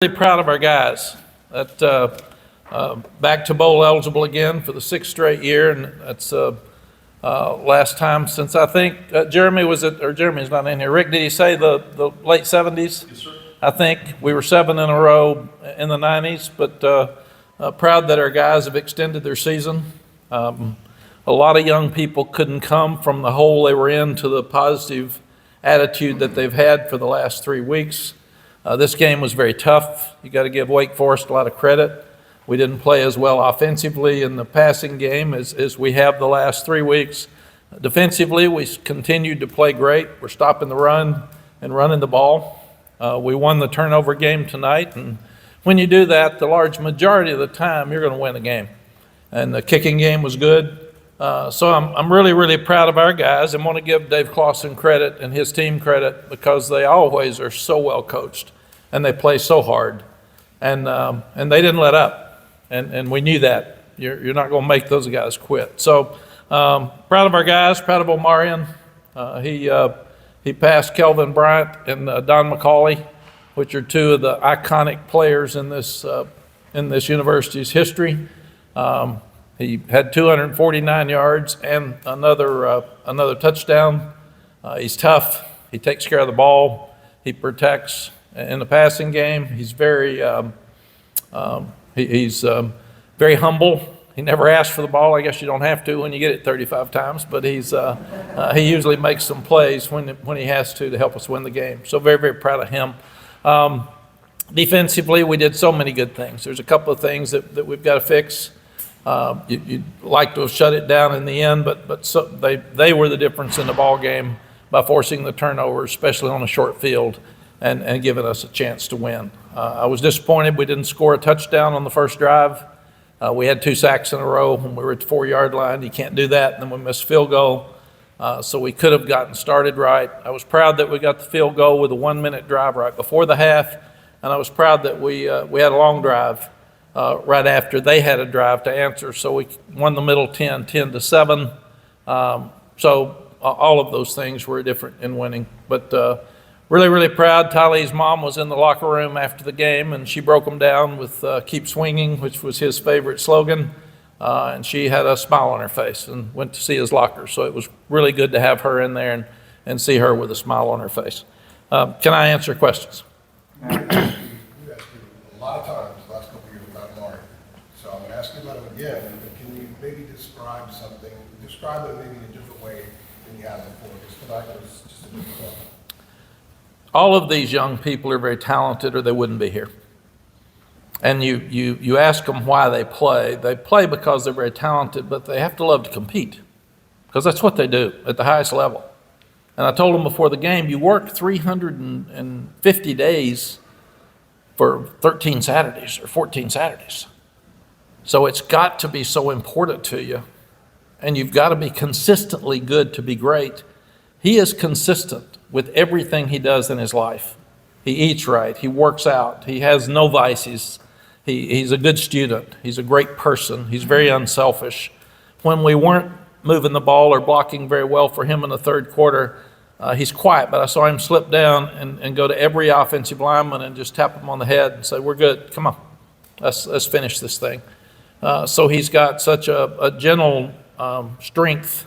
Really proud of our guys. Back to bowl eligible again for the sixth straight year, and that's last time since I think Jeremy was it, or Jeremy's not in here. Rick, did he say the late 70s? Yes, sir. I think we were 7 in a row in the 90s, but proud that our guys have extended their season. A lot of young people couldn't come from the hole they were in to the positive attitude that they've had for the last 3 weeks. This game was very tough. You got to give Wake Forest a lot of credit. We didn't play as well offensively in the passing game as we have the last 3 weeks. Defensively, we continued to play great. We're stopping the run and running the ball. We won the turnover game tonight, and when you do that, the large majority of the time, you're going to win a game. And the kicking game was good. So I'm really, really proud of our guys and want to give Dave Clausen credit and his team credit because they always are so well coached and they play so hard. And they didn't let up. And we knew that. You're not going to make those guys quit. So proud of our guys, proud of Omarion. He passed Kelvin Bryant and Don McCauley, which are two of the iconic players in this university's history. He had 249 yards and another touchdown. He's tough. He takes care of the ball. He protects in the passing game. He's very humble. He never asks for the ball. I guess you don't have to when you get it 35 times, but he usually makes some plays when he has to help us win the game. So very, very proud of him. Defensively, we did so many good things. There's a couple of things that we've got to fix. You'd like to have shut it down in the end, but they were the difference in the ball game by forcing the turnover, especially on a short field, and giving us a chance to win. I was disappointed we didn't score a touchdown on the first drive. We had 2 sacks in a row when we were at the 4-yard line. You can't do that, and then we missed field goal. So we could have gotten started right. I was proud that we got the field goal with a 1-minute drive right before the half, and I was proud that we had a long drive right after they had a drive to answer. So we won the middle 10-7. So all of those things were different in winning. But really, really proud. Tylee's mom was in the locker room after the game, and she broke them down with keep swinging, which was his favorite slogan. And she had a smile on her face and went to see his locker. So it was really good to have her in there and see her with a smile on her face. Can I answer questions? You asked me a lot of times the last couple of years about Mario. So I'm going to ask you about him again, but can you maybe describe it maybe in a different way than you have before? Because tonight was just a different one. All of these young people are very talented or they wouldn't be here. And you ask them why they play. They play because they're very talented, but they have to love to compete because that's what they do at the highest level. And I told them before the game, you work 350 days for 13 Saturdays or 14 Saturdays. So it's got to be so important to you. And you've got to be consistently good to be great. He is consistent with everything he does in his life. He eats right. He works out. He has no vices. He's a good student. He's a great person. He's very unselfish. When we weren't moving the ball or blocking very well for him in the third quarter, he's quiet, but I saw him slip down and go to every offensive lineman and just tap him on the head and say, "We're good. Come on. Let's finish this thing." So he's got such a gentle strength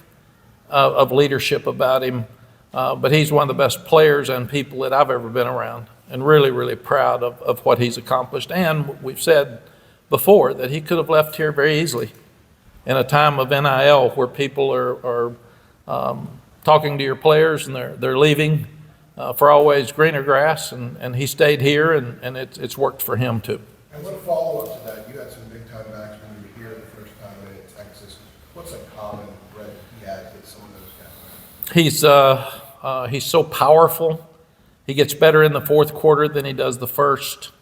of leadership about him. But he's one of the best players and people that I've ever been around, and really, really proud of what he's accomplished. And we've said before that he could have left here very easily in a time of NIL where people are talking to your players and they're leaving for always greener grass, and he stayed here, and it's worked for him too. And what a follow-up to that, you had some big-time backs when you were here the first time in Texas. What's a common thread he has with some of those guys? He's so powerful. He gets better in the fourth quarter than he does the first.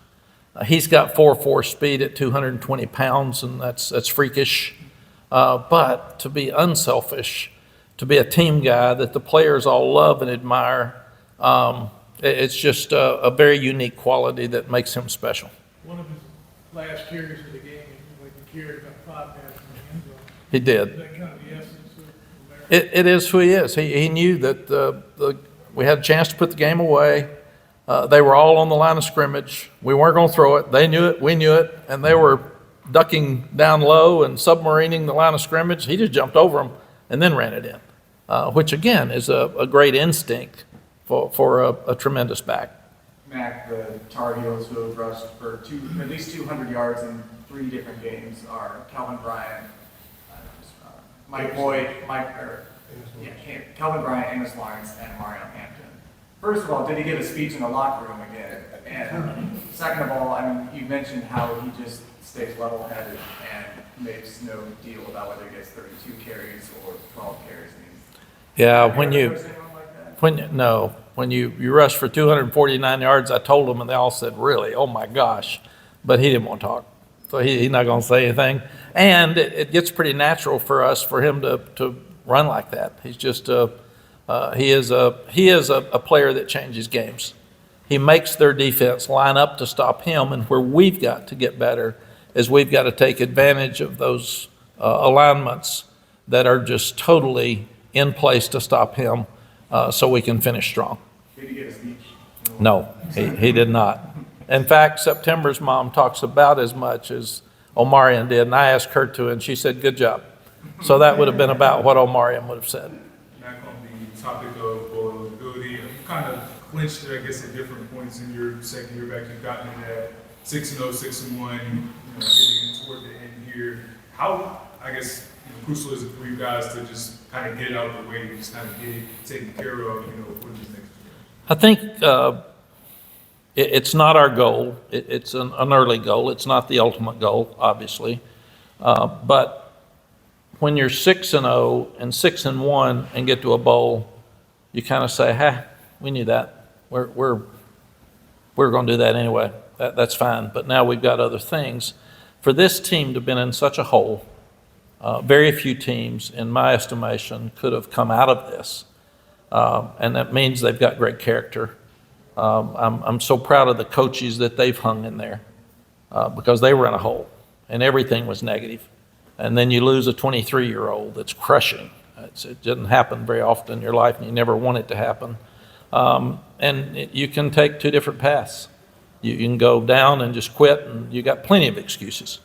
He's got 4.4 speed at 220 pounds, and that's freakish. But to be unselfish, to be a team guy that the players all love and admire, it's just a very unique quality that makes him special. One of his last carries of the game, he carried about 5 passes in the end zone. He did. Is that kind of the essence of It is who he is. He knew that we had a chance to put the game away. They were all on the line of scrimmage. We weren't going to throw it. They knew it. We knew it. And they were ducking down low and submarining the line of scrimmage. He just jumped over them and then ran it in, which again is a great instinct for a tremendous back. Mack, the Tar Heels who have rushed for at least 200 yards in 3 different games are Calvin Bryant, Mike Boyd, Calvin Bryant, Amos Lawrence, and Mario Hampton. First of all, did he give a speech in the locker room again? And second of all, I mean, you mentioned how he just stays level-headed and makes no deal about whether he gets 32 carries or 12 carries. Yeah, when you rushed for 249 yards, I told them, and they all said, really? Oh my gosh. But he didn't want to talk. So he's not going to say anything. And it gets pretty natural for us, for him to run like that. He's just he is a player that changes games. He makes their defense line up to stop him, and where we've got to get better is we've got to take advantage of those alignments that are just totally in place to stop him, so we can finish strong. Did he get a speech? No, he did not. In fact, September's mom talks about as much as Omarion did, and I asked her to, and she said, good job. So that would have been about what Omarion would have said. Back on the topic of eligibility, you kind of clinched, I guess, at different points in your second year back. You've gotten in that 6-0, 6-1, getting toward the end here. How, I guess, crucial is it for you guys to just kind of get it out of the way and just kind of get it taken care of, for this next year? I think it's not our goal. It's an early goal. It's not the ultimate goal, obviously. But when you're 6-0 and 6-1 and get to a bowl, you kind of say, we knew that. We're going to do that anyway. That's fine. But now we've got other things. For this team to have been in such a hole, very few teams, in my estimation, could have come out of this. And that means they've got great character. I'm so proud of the coaches that they've hung in there because they were in a hole and everything was negative. And then you lose a 23-year-old that's crushing. It doesn't happen very often in your life, and you never want it to happen. You can take 2 different paths. You can go down and just quit, and you got plenty of excuses.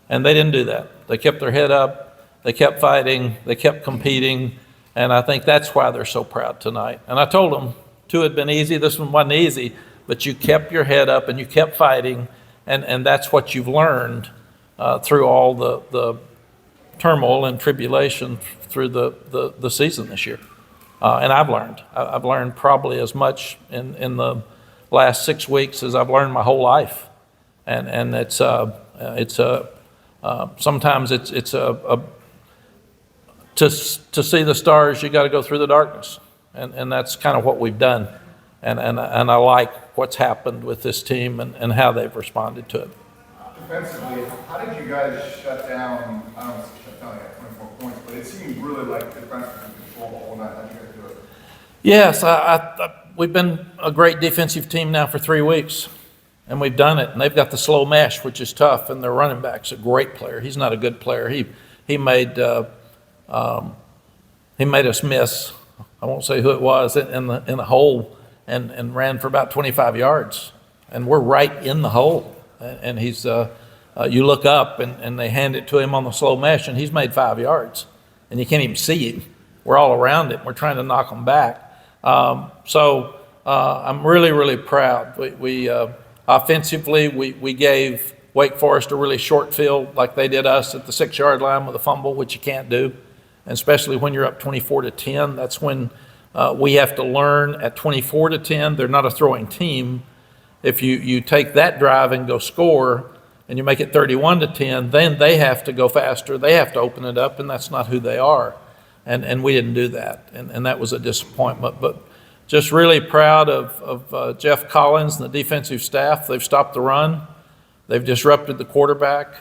And they didn't do that. They kept their head up. They kept fighting. They kept competing. And I think that's why they're so proud tonight. And I told them 2 had been easy. This one wasn't easy. But you kept your head up and you kept fighting. And that's what you've learned through all the turmoil and tribulation through the season this year. And I've learned probably as much in the last 6 weeks as I've learned my whole life. And it's sometimes it's to see the stars, you got to go through the darkness. And that's kind of what we've done. And I like what's happened with this team and how they've responded to it. Defensively, how did you guys shut down, I don't know if shut down at 24 points, but it seemed really like the defense was in control the whole night. How did you guys do it? Yes, we've been a great defensive team now for 3 weeks. And we've done it. And they've got the slow mesh, which is tough. And their running back's a great player. He's not a good player. He made us miss. I won't say who it was in the hole and ran for about 25 yards. And we're right in the hole. And he's you look up and they hand it to him on the slow mesh, and he's made 5 yards. And you can't even see him. We're all around him. We're trying to knock him back. So I'm really, really proud. We offensively, we gave Wake Forest a really short field like they did us at the 6-yard line with a fumble, which you can't do. And especially when you're up 24-10, that's when we have to learn at 24-10. They're not a throwing team. If you take that drive and go score and you make it 31-10, then they have to go faster. They have to open it up, and that's not who they are. And we didn't do that, and that was a disappointment. But just really proud of Jeff Collins and the defensive staff. They've stopped the run. They've disrupted the quarterback.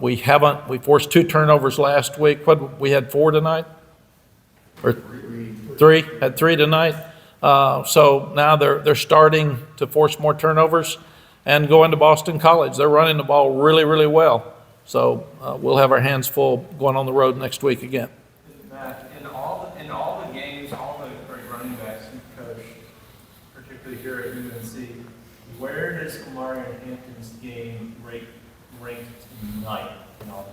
We forced 2 turnovers last week. We had 4 tonight? Or 3? Had 3 tonight. So now they're starting to force more turnovers and go into Boston College. They're running the ball really, really well. So we'll have our hands full going on the road next week again. Matt, in all the games, all the great running backs you coach, particularly here at Hampton's game ranked tonight in all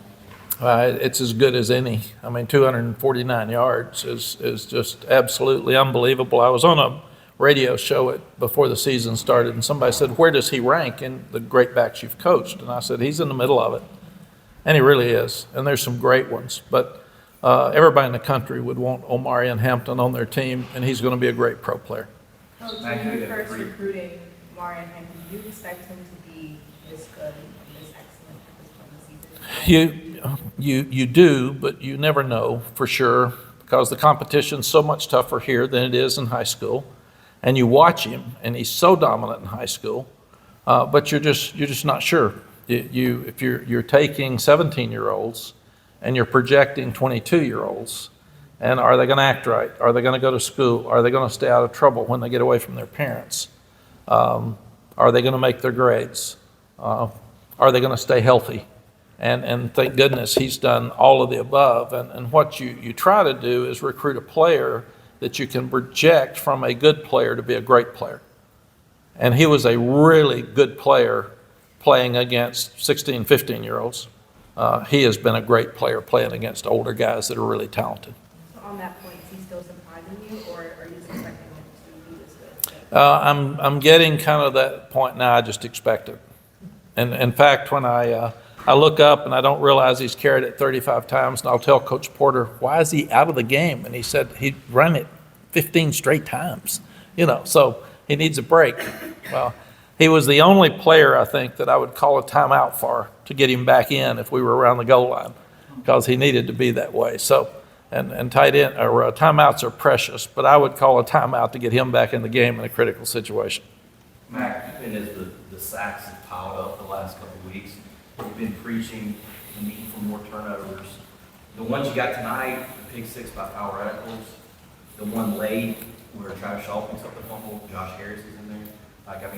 It's as good as any. I mean, 249 yards is just absolutely unbelievable. I was on a radio show before the season started, and somebody said, "Where does he rank in the great backs you've coached?" And I said, "He's in the middle of it." And he really is. And there's some great ones. But everybody in the country would want Omarion Hampton on their team, and he's going to be a great pro player. Coach, when you first recruited Marion Hampton, did you expect him to be this good and this excellent at this point in the season? You do, but you never know for sure because the competition's so much tougher here than it is in high school. And you watch him, and he's so dominant in high school, but you're just not sure. If you're taking 17-year-olds and you're projecting 22-year-olds, and are they going to act right? Are they going to go to school? Are they going to stay out of trouble when they get away from their parents? Are they going to make their grades? Are they going to stay healthy? And thank goodness he's done all of the above. And what you try to do is recruit a player that you can project from a good player to be a great player. And he was a really good player playing against 16, 15-year-olds. He has been a great player playing against older guys that are really talented. So on that point, is he still surprising you, or are you expecting him to be this good? I'm getting kind of that point now. I just expect it. And in fact, when I look up and I don't realize he's carried it 35 times, and I'll tell Coach Porter, "Why is he out of the game?" And he said he ran it 15 straight times. So he needs a break. Well, he was the only player, I think, that I would call a timeout for to get him back in if we were around the goal line, because he needed to be that way. So, and tight end or timeouts are precious, but I would call a timeout to get him back in the game in a critical situation. Mack, even as the sacks have piled up the last couple of weeks, we've been preaching the need for more turnovers. The ones you got tonight, the pick six by Power Eccles, the one late where Travis Shaw picks up the fumble, Josh Harris is in there.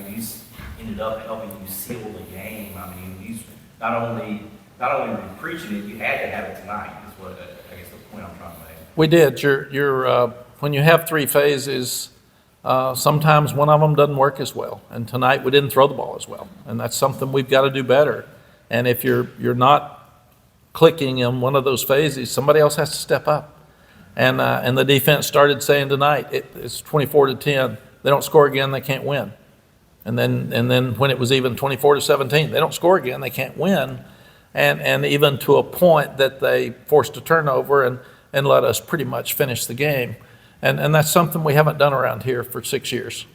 He's ended up helping you seal the game. He's not only been preaching it, you had to have it tonight, is what I guess the point I'm trying to make. We did. When you have three phases, sometimes one of them doesn't work as well. And tonight we didn't throw the ball as well. And that's something we've got to do better. And if you're not clicking in one of those phases, somebody else has to step up. And the defense started saying tonight, it's 24-10. They don't score again, they can't win. And then when it was even 24-17, they don't score again, they can't win. And even to a point that they forced a turnover and let us pretty much finish the game. And that's something we haven't done around here for 6 years.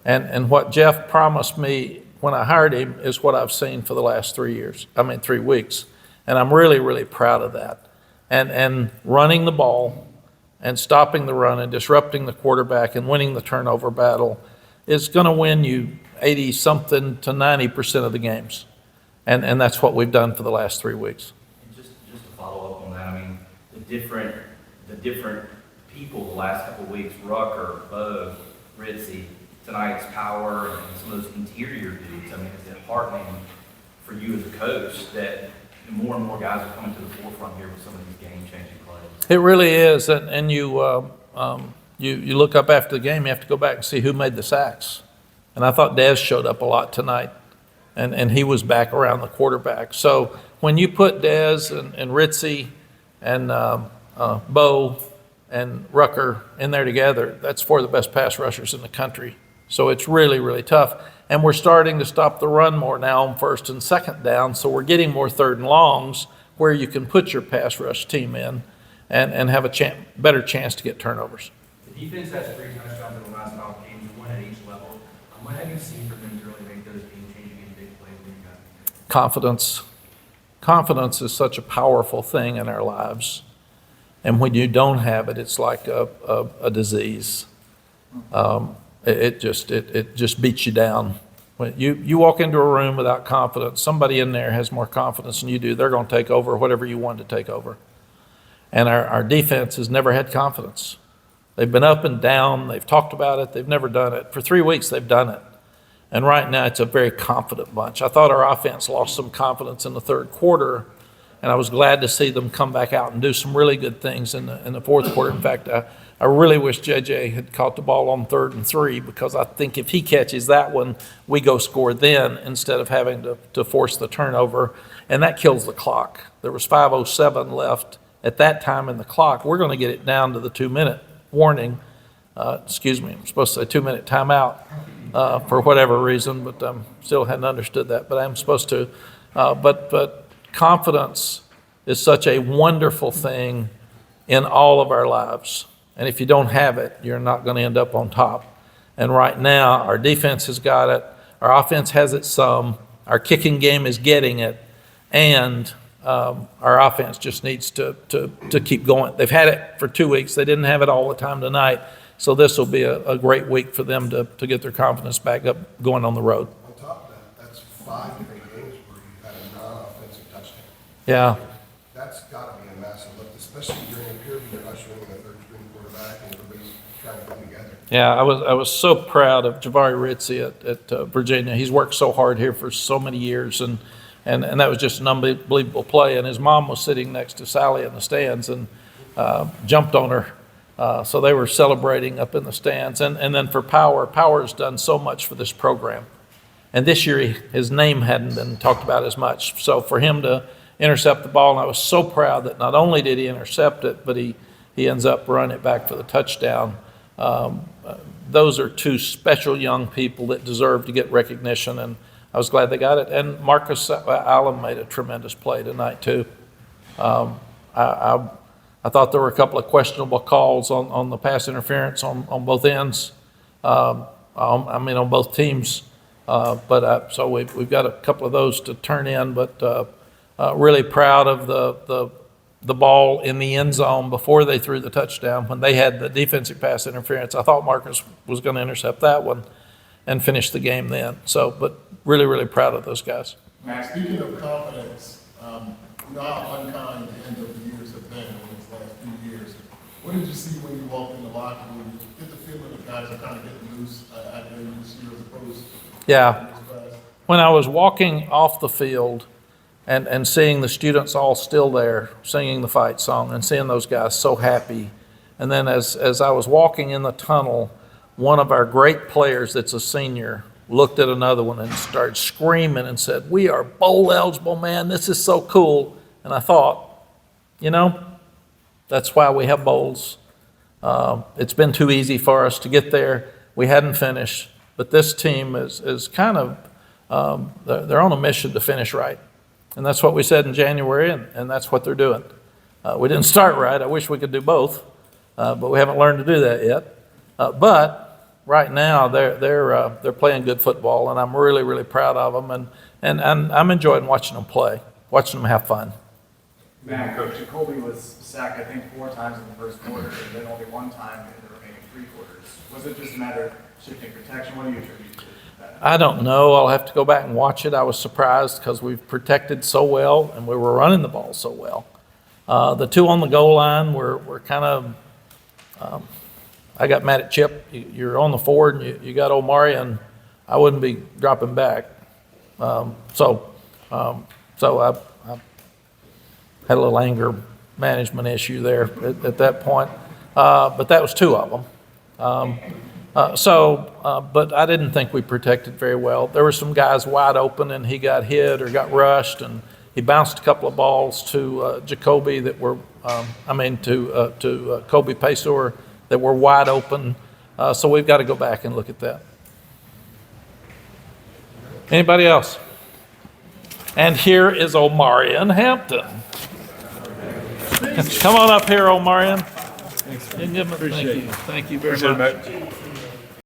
And what Jeff promised me when I hired him is what I've seen for the last 3 weeks. And I'm really, really proud of that. And running the ball and stopping the run and disrupting the quarterback and winning the turnover battle is going to win you 80-something to 90% of the games. And that's what we've done for the last 3 weeks. And just to follow up on that, the different people the last couple of weeks, Rucker, Bo, Ritzy, tonight's Power, and some of those interior dudes, is it heartening for you as a coach that more and more guys are coming to the forefront here with some of these game-changing plays? It really is. And you look up after the game, you have to go back and see who made the sacks. And I thought Dez showed up a lot tonight, and he was back around the quarterback. So when you put Dez and Ritzy and Bo and Rucker in there together, that's four of the best pass rushers in the country. So it's really, really tough. And we're starting to stop the run more now on first and second down, so we're getting more third and longs where you can put your pass rush team in and have a better chance to get turnovers. The defense has 3 touchdowns in the last 5 games, 1 at each level. What have you seen from them to really make those game-changing and big plays when you got them? Confidence. Confidence is such a powerful thing in our lives. And when you don't have it, it's like a disease. It just beats you down. When you walk into a room without confidence, somebody in there has more confidence than you do. They're going to take over whatever you want to take over. And our defense has never had confidence. They've been up and down. They've talked about it. They've never done it. For 3 weeks, they've done it. And right now, it's a very confident bunch. I thought our offense lost some confidence in the third quarter and I was glad to see them come back out and do some really good things in the fourth quarter. In fact, I really wish JJ had caught the ball on 3rd and 3, because I think if he catches that one, we go score then instead of having to force the turnover, and that kills the clock. There was 5:07 left at that time in the clock. We're going to get it down to the 2-minute warning. Excuse me, I'm supposed to say 2-minute timeout for whatever reason, but still hadn't understood that, but I'm supposed to. But confidence is such a wonderful thing in all of our lives. And if you don't have it, you're not going to end up on top. And right now, our defense has got it. Our offense has it some. Our kicking game is getting it. And our offense just needs to keep going. They've had it for 2 weeks. They didn't have it all the time tonight. So this will be a great week for them to get their confidence back up going on the road. On top of that, that's 5 different games where you've had a non-offensive touchdown. Yeah. That's got to be a massive lift, especially during a period when you're ushering in a third-string quarterback and everybody's trying to come together. Yeah, I was so proud of Javari Ritzy at Virginia. He's worked so hard here for so many years, and that was just an unbelievable play. And his mom was sitting next to Sally in the stands and jumped on her. So they were celebrating up in the stands. And then for Power's done so much for this program. And this year his name hadn't been talked about as much. So for him to intercept the ball, and I was so proud that not only did he intercept it, but he ends up running it back for the touchdown. Those are 2 special young people that deserve to get recognition, and I was glad they got it. And Marcus Allen made a tremendous play tonight too. I thought there were a couple of questionable calls on the pass interference on both ends. On both teams. So we've got a couple of those to turn in, but really proud of the ball in the end zone before they threw the touchdown when they had the defensive pass interference. I thought Marcus was going to intercept that one and finish the game then. So, but really, really proud of those guys. Matt, speaking of confidence, you know how unkind the end of the years have been over these last few years. What did you see when you walked in the locker room? Did you get the feeling that guys are kind of getting loose at the end of this year as opposed Yeah. to When I was walking off the field and seeing the students all still there singing the fight song and seeing those guys so happy, and then as I was walking in the tunnel, one of our great players that's a senior looked at another one and started screaming and said, "We are bowl eligible, man. This is so cool." And I thought, that's why we have bowls. It's been too easy for us to get there. We hadn't finished, but this team is kind of, they're on a mission to finish right. And that's what we said in January, and that's what they're doing. We didn't start right. I wish we could do both, but we haven't learned to do that yet. But right now, they're playing good football, and I'm really, really proud of them, and I'm enjoying watching them play, watching them have fun. Matt, Coach Jacoby was sacked, I think, 4 times in the first quarter, and then only 1 time in the remaining 3 quarters. Was it just a matter of shifting protection? What do you attribute to that? I don't know. I'll have to go back and watch it. I was surprised because we've protected so well, and we were running the ball so well. The 2 on the goal line were kind of, I got mad at Chip. You're on the forward, and you got Omari, and I wouldn't be dropping back. So I had a little anger management issue there at that point. But that was 2 of them. But I didn't think we protected very well. There were some guys wide open, and he got hit or got rushed, and he bounced a couple of balls to Jacoby that were, to Kobe Paysor that were wide open. So we've got to go back and look at that. Anybody else? And here is Omarion Hampton. Come on up here, Omarion. Thank you very much.